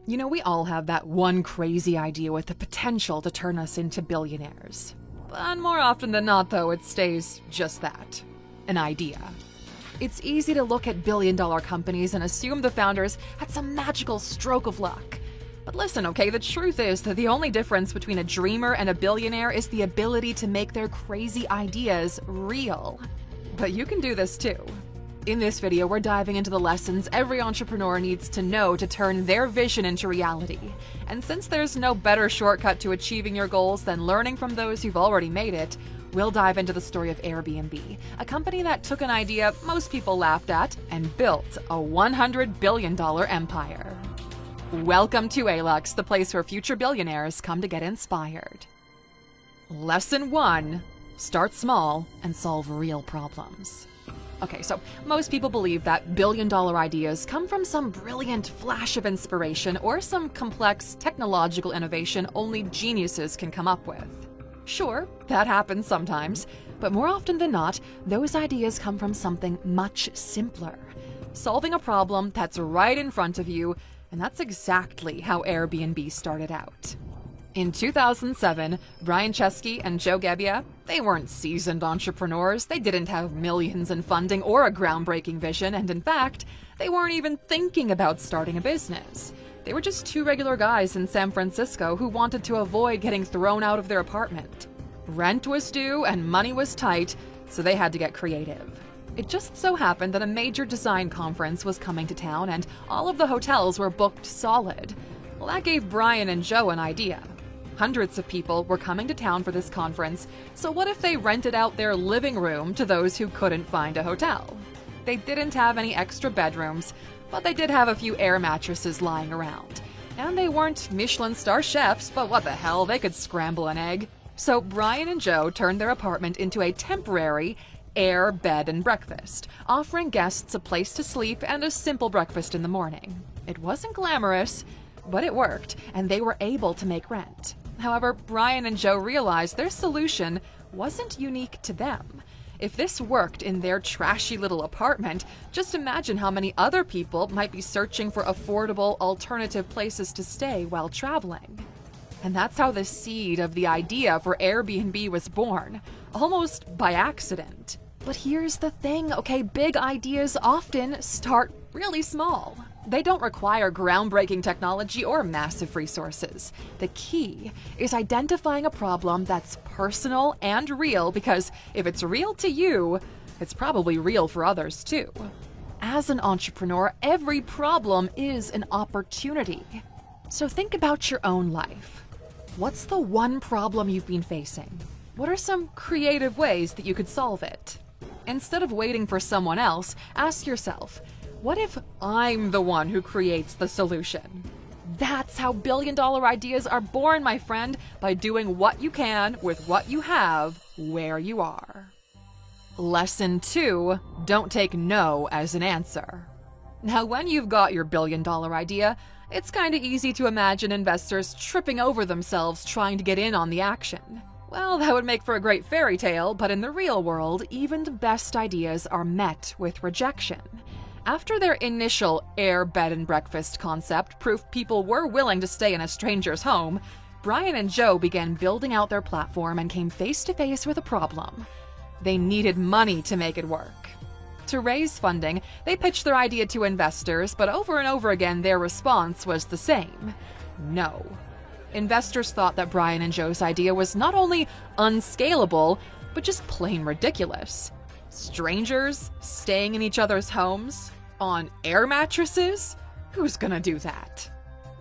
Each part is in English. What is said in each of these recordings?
We all have that one crazy idea with the potential to turn us into billionaires. But more often than not, though, it stays just that, an idea. It's easy to look at billion-dollar companies and assume the founders had some magical stroke of luck. But listen, okay, the truth is that the only difference between a dreamer and a billionaire is the ability to make their crazy ideas real. But you can do this too. In this video, we're diving into the lessons every entrepreneur needs to know to turn their vision into reality. And since there's no better shortcut to achieving your goals than learning from those who've already made it, we'll dive into the story of Airbnb, a company that took an idea most people laughed at and built a $100 billion empire. Welcome to ALUX, the place where future billionaires come to get inspired. Lesson 1. Start small and solve real problems. Okay, so most people believe that billion-dollar ideas come from some brilliant flash of inspiration or some complex technological innovation only geniuses can come up with. Sure, that happens sometimes, but more often than not, those ideas come from something much simpler. Solving a problem that's right in front of you, and that's exactly how Airbnb started out. In 2007, Brian Chesky and Joe Gebbia, they weren't seasoned entrepreneurs, they didn't have millions in funding or a groundbreaking vision, and in fact, they weren't even thinking about starting a business. They were just two regular guys in San Francisco who wanted to avoid getting thrown out of their apartment. Rent was due and money was tight, so they had to get creative. It just so happened that a major design conference was coming to town and all of the hotels were booked solid. Well, that gave Brian and Joe an idea. Hundreds of people were coming to town for this conference, so what if they rented out their living room to those who couldn't find a hotel? They didn't have any extra bedrooms, but they did have a few air mattresses lying around. And they weren't Michelin star chefs, but what the hell, they could scramble an egg. So Brian and Joe turned their apartment into a temporary air bed and breakfast, offering guests a place to sleep and a simple breakfast in the morning. It wasn't glamorous, but it worked, and they were able to make rent. However, Brian and Joe realized their solution wasn't unique to them. If this worked in their trashy little apartment, just imagine how many other people might be searching for affordable alternative places to stay while traveling. And that's how the seed of the idea for Airbnb was born, almost by accident. But here's the thing, okay, big ideas often start really small. They don't require groundbreaking technology or massive resources. The key is identifying a problem that's personal and real, because if it's real to you, it's probably real for others too. As an entrepreneur, every problem is an opportunity. So think about your own life. What's the one problem you've been facing? What are some creative ways that you could solve it? Instead of waiting for someone else, ask yourself, what if I'm the one who creates the solution? That's how billion-dollar ideas are born, my friend, by doing what you can with what you have where you are. Lesson 2, don't take no as an answer. Now, when you've got your billion-dollar idea, it's kind of easy to imagine investors tripping over themselves trying to get in on the action. Well, that would make for a great fairy tale, but in the real world, even the best ideas are met with rejection. After their initial air bed and breakfast concept proved people were willing to stay in a stranger's home, Brian and Joe began building out their platform and came face to face with a problem. They needed money to make it work. To raise funding, they pitched their idea to investors, but over and over again their response was the same: no. Investors thought that Brian and Joe's idea was not only unscalable, but just plain ridiculous. Strangers staying in each other's homes? On air mattresses? Who's gonna do that?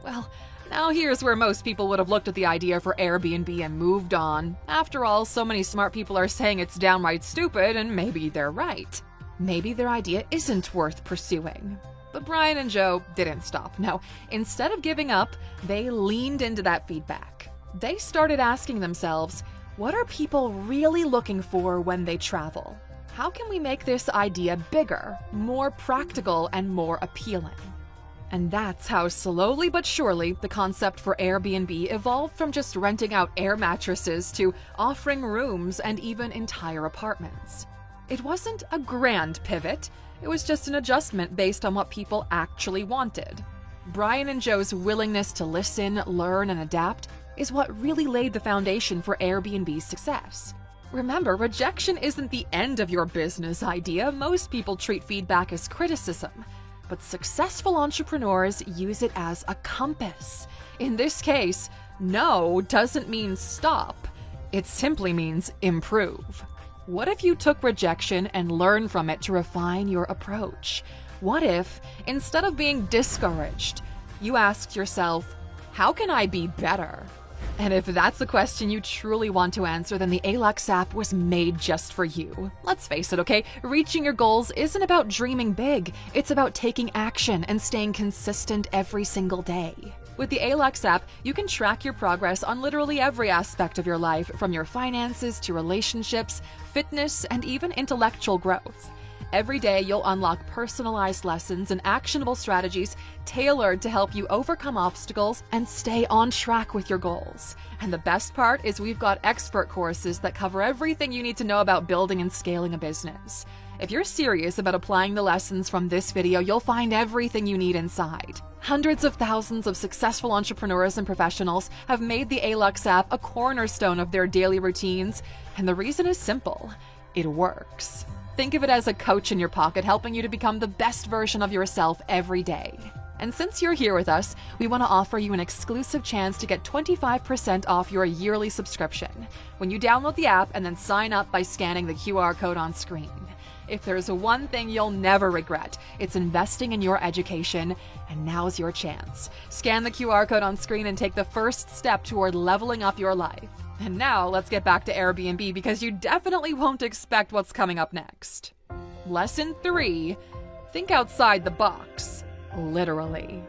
Well, now here's where most people would have looked at the idea for Airbnb and moved on. After all, so many smart people are saying it's downright stupid, and maybe they're right. Maybe their idea isn't worth pursuing. But Brian and Joe didn't stop. No, instead of giving up, they leaned into that feedback. They started asking themselves, what are people really looking for when they travel? How can we make this idea bigger, more practical, and more appealing? And that's how slowly but surely the concept for Airbnb evolved from just renting out air mattresses to offering rooms and even entire apartments. It wasn't a grand pivot, it was just an adjustment based on what people actually wanted. Brian and Joe's willingness to listen, learn, and adapt is what really laid the foundation for Airbnb's success. Remember, rejection isn't the end of your business idea. Most people treat feedback as criticism, but successful entrepreneurs use it as a compass. In this case, no doesn't mean stop. It simply means improve. What if you took rejection and learned from it to refine your approach? What if, instead of being discouraged, you asked yourself, how can I be better? And if that's a question you truly want to answer, then the ALUX app was made just for you. Let's face it, okay? Reaching your goals isn't about dreaming big. It's about taking action and staying consistent every single day. With the ALUX app, you can track your progress on literally every aspect of your life, from your finances to relationships, fitness, and even intellectual growth. Every day, you'll unlock personalized lessons and actionable strategies tailored to help you overcome obstacles and stay on track with your goals. And the best part is we've got expert courses that cover everything you need to know about building and scaling a business. If you're serious about applying the lessons from this video, you'll find everything you need inside. Hundreds of thousands of successful entrepreneurs and professionals have made the ALUX app a cornerstone of their daily routines, and the reason is simple: it works. Think of it as a coach in your pocket, helping you to become the best version of yourself every day. And since you're here with us, we want to offer you an exclusive chance to get 25% off your yearly subscription when you download the app and then sign up by scanning the QR code on screen. If there's one thing you'll never regret, it's investing in your education, and now's your chance. Scan the QR code on screen and take the first step toward leveling up your life. And now let's get back to Airbnb, because you definitely won't expect what's coming up next. Lesson 3: think outside the box, literally.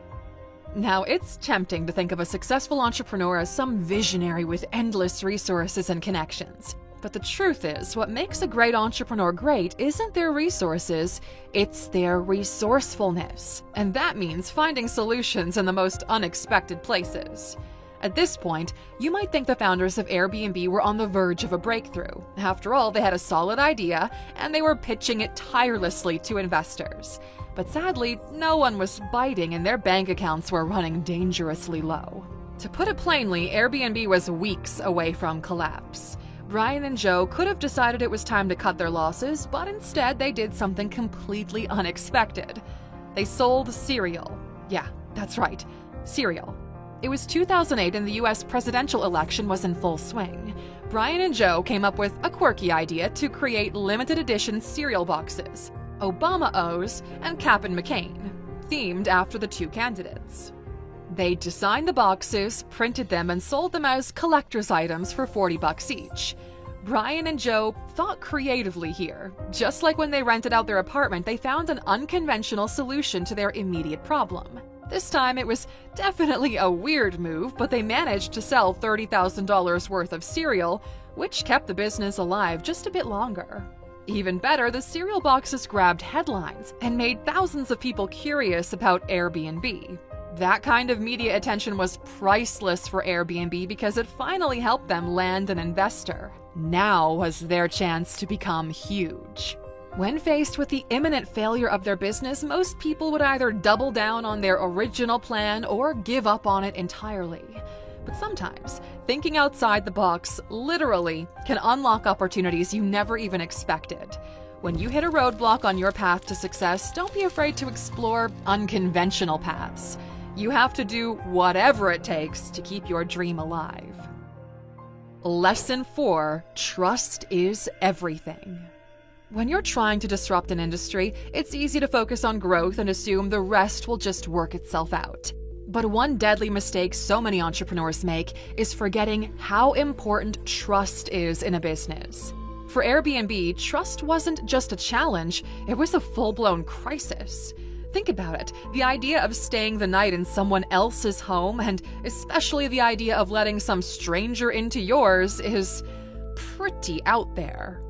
Now, it's tempting to think of a successful entrepreneur as some visionary with endless resources and connections. But the truth is, what makes a great entrepreneur great isn't their resources, it's their resourcefulness. And that means finding solutions in the most unexpected places. At this point, you might think the founders of Airbnb were on the verge of a breakthrough. After all, they had a solid idea, and they were pitching it tirelessly to investors. But sadly, no one was biting, and their bank accounts were running dangerously low. To put it plainly, Airbnb was weeks away from collapse. Brian and Joe could have decided it was time to cut their losses, but instead they did something completely unexpected. They sold cereal. Yeah, that's right, cereal. It was 2008 and the US presidential election was in full swing. Brian and Joe came up with a quirky idea to create limited edition cereal boxes, Obama O's and Cap'n McCain, themed after the two candidates. They designed the boxes, printed them, and sold them as collector's items for $40 each. Brian and Joe thought creatively here. Just like when they rented out their apartment, they found an unconventional solution to their immediate problem. This time it was definitely a weird move, but they managed to sell $30,000 worth of cereal, which kept the business alive just a bit longer. Even better, the cereal boxes grabbed headlines and made thousands of people curious about Airbnb. That kind of media attention was priceless for Airbnb because it finally helped them land an investor. Now was their chance to become huge. When faced with the imminent failure of their business, most people would either double down on their original plan or give up on it entirely. But sometimes, thinking outside the box literally can unlock opportunities you never even expected. When you hit a roadblock on your path to success, don't be afraid to explore unconventional paths. You have to do whatever it takes to keep your dream alive. Lesson 4: trust is everything. When you're trying to disrupt an industry, it's easy to focus on growth and assume the rest will just work itself out. But one deadly mistake so many entrepreneurs make is forgetting how important trust is in a business. For Airbnb, trust wasn't just a challenge, it was a full-blown crisis. Think about it. The idea of staying the night in someone else's home, and especially the idea of letting some stranger into yours, is pretty out there.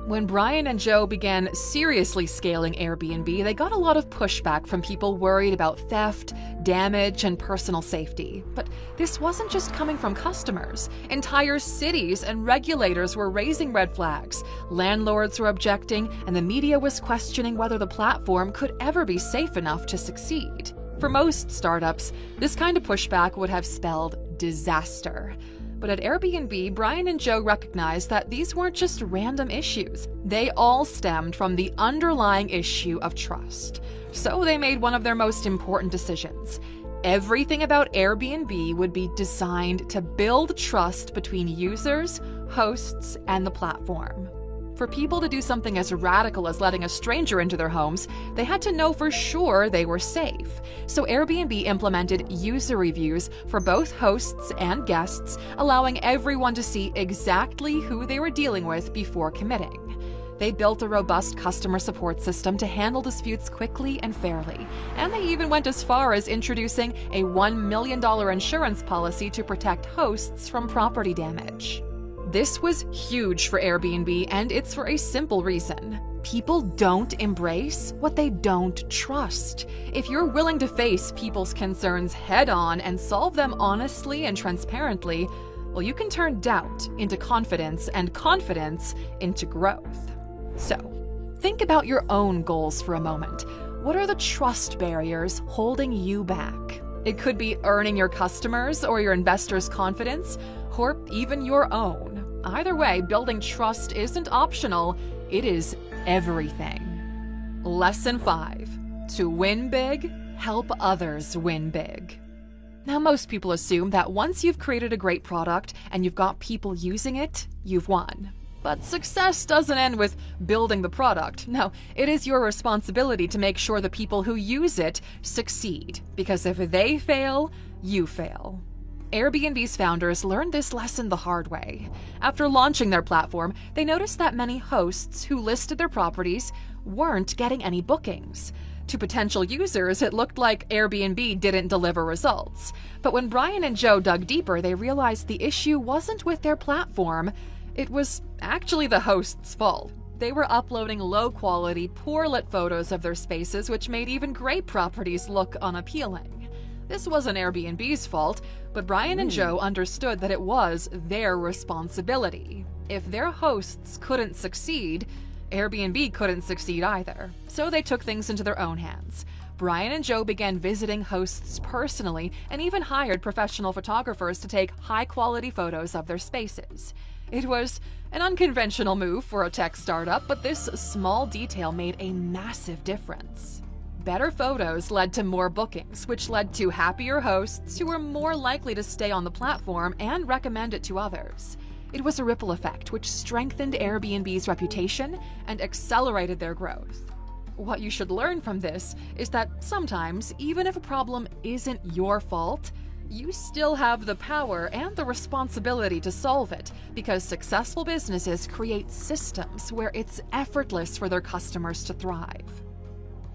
When Brian and Joe began seriously scaling Airbnb, they got a lot of pushback from people worried about theft, damage, and personal safety. But this wasn't just coming from customers. Entire cities and regulators were raising red flags. Landlords were objecting, and the media was questioning whether the platform could ever be safe enough to succeed. For most startups, this kind of pushback would have spelled disaster. But at Airbnb, Brian and Joe recognized that these weren't just random issues. They all stemmed from the underlying issue of trust. So they made one of their most important decisions. Everything about Airbnb would be designed to build trust between users, hosts, and the platform. For people to do something as radical as letting a stranger into their homes, they had to know for sure they were safe. So Airbnb implemented user reviews for both hosts and guests, allowing everyone to see exactly who they were dealing with before committing. They built a robust customer support system to handle disputes quickly and fairly, and they even went as far as introducing a $1 million insurance policy to protect hosts from property damage. This was huge for Airbnb, and it's for a simple reason. People don't embrace what they don't trust. If you're willing to face people's concerns head-on and solve them honestly and transparently, well, you can turn doubt into confidence and confidence into growth. So, think about your own goals for a moment. What are the trust barriers holding you back? It could be earning your customers or your investors' confidence, or even your own. Either way, building trust isn't optional, it is everything. Lesson 5. To win big, help others win big. Now, most people assume that once you've created a great product and you've got people using it, you've won. But success doesn't end with building the product. No, it is your responsibility to make sure the people who use it succeed, because if they fail, you fail. Airbnb's founders learned this lesson the hard way. After launching their platform, they noticed that many hosts who listed their properties weren't getting any bookings. To potential users, it looked like Airbnb didn't deliver results. But when Brian and Joe dug deeper, they realized the issue wasn't with their platform. It was actually the host's fault. They were uploading low-quality, poor-lit photos of their spaces, which made even great properties look unappealing. This wasn't Airbnb's fault, but Brian and Joe understood that it was their responsibility. If their hosts couldn't succeed, Airbnb couldn't succeed either. So they took things into their own hands. Brian and Joe began visiting hosts personally and even hired professional photographers to take high-quality photos of their spaces. It was an unconventional move for a tech startup, but this small detail made a massive difference. Better photos led to more bookings, which led to happier hosts who were more likely to stay on the platform and recommend it to others. It was a ripple effect which strengthened Airbnb's reputation and accelerated their growth. What you should learn from this is that sometimes, even if a problem isn't your fault, you still have the power and the responsibility to solve it, because successful businesses create systems where it's effortless for their customers to thrive.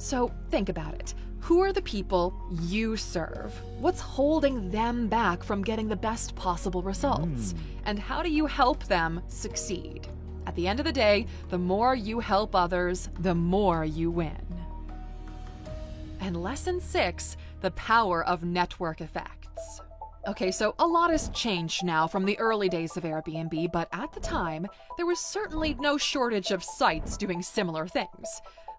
So think about it. Who are the people you serve? What's holding them back from getting the best possible results? And how do you help them succeed? At the end of the day, the more you help others, the more you win. And lesson 6, the power of network effects. Okay, so a lot has changed now from the early days of Airbnb, but at the time, there was certainly no shortage of sites doing similar things.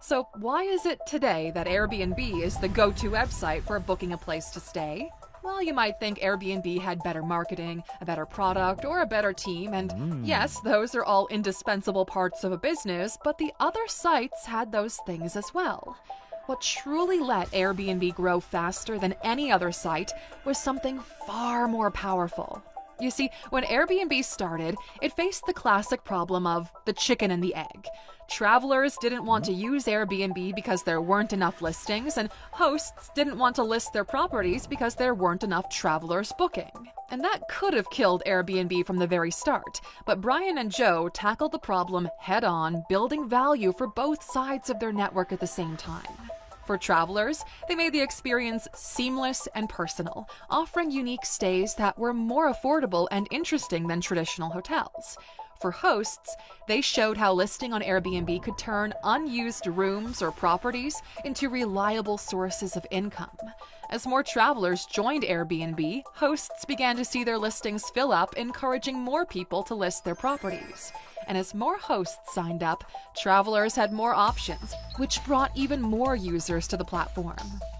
So why is it today that Airbnb is the go-to website for booking a place to stay? Well, you might think Airbnb had better marketing, a better product, or a better team, and yes, those are all indispensable parts of a business, but the other sites had those things as well. What truly let Airbnb grow faster than any other site was something far more powerful. You see, when Airbnb started, it faced the classic problem of the chicken and the egg. Travelers didn't want to use Airbnb because there weren't enough listings, and hosts didn't want to list their properties because there weren't enough travelers booking. And that could have killed Airbnb from the very start, but Brian and Joe tackled the problem head-on, building value for both sides of their network at the same time. For travelers, they made the experience seamless and personal, offering unique stays that were more affordable and interesting than traditional hotels. For hosts, they showed how listing on Airbnb could turn unused rooms or properties into reliable sources of income. As more travelers joined Airbnb, hosts began to see their listings fill up, encouraging more people to list their properties. and as more hosts signed up, travelers had more options, which brought even more users to the platform.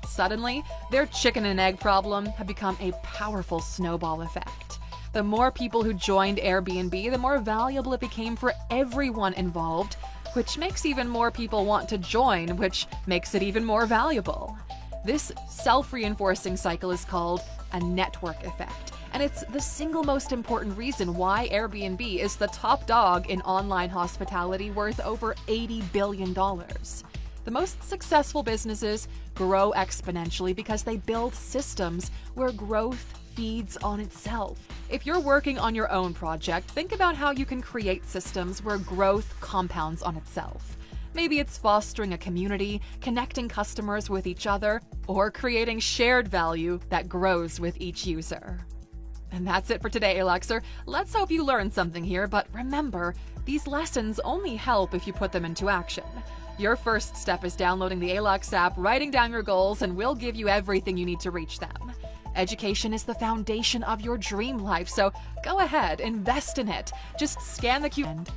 Suddenly, their chicken and egg problem had become a powerful snowball effect. The more people who joined Airbnb, the more valuable it became for everyone involved, which makes even more people want to join, which makes it even more valuable. This self-reinforcing cycle is called a network effect, and it's the single most important reason why Airbnb is the top dog in online hospitality, worth over $80 billion. The most successful businesses grow exponentially because they build systems where growth feeds on itself. If you're working on your own project, think about how you can create systems where growth compounds on itself. Maybe it's fostering a community, connecting customers with each other, or creating shared value that grows with each user. And that's it for today, Aluxer. Let's hope you learned something here, but remember, these lessons only help if you put them into action. Your first step is downloading the Alux app, writing down your goals, and we'll give you everything you need to reach them. Education is the foundation of your dream life, so go ahead, invest in it. Just scan the QR.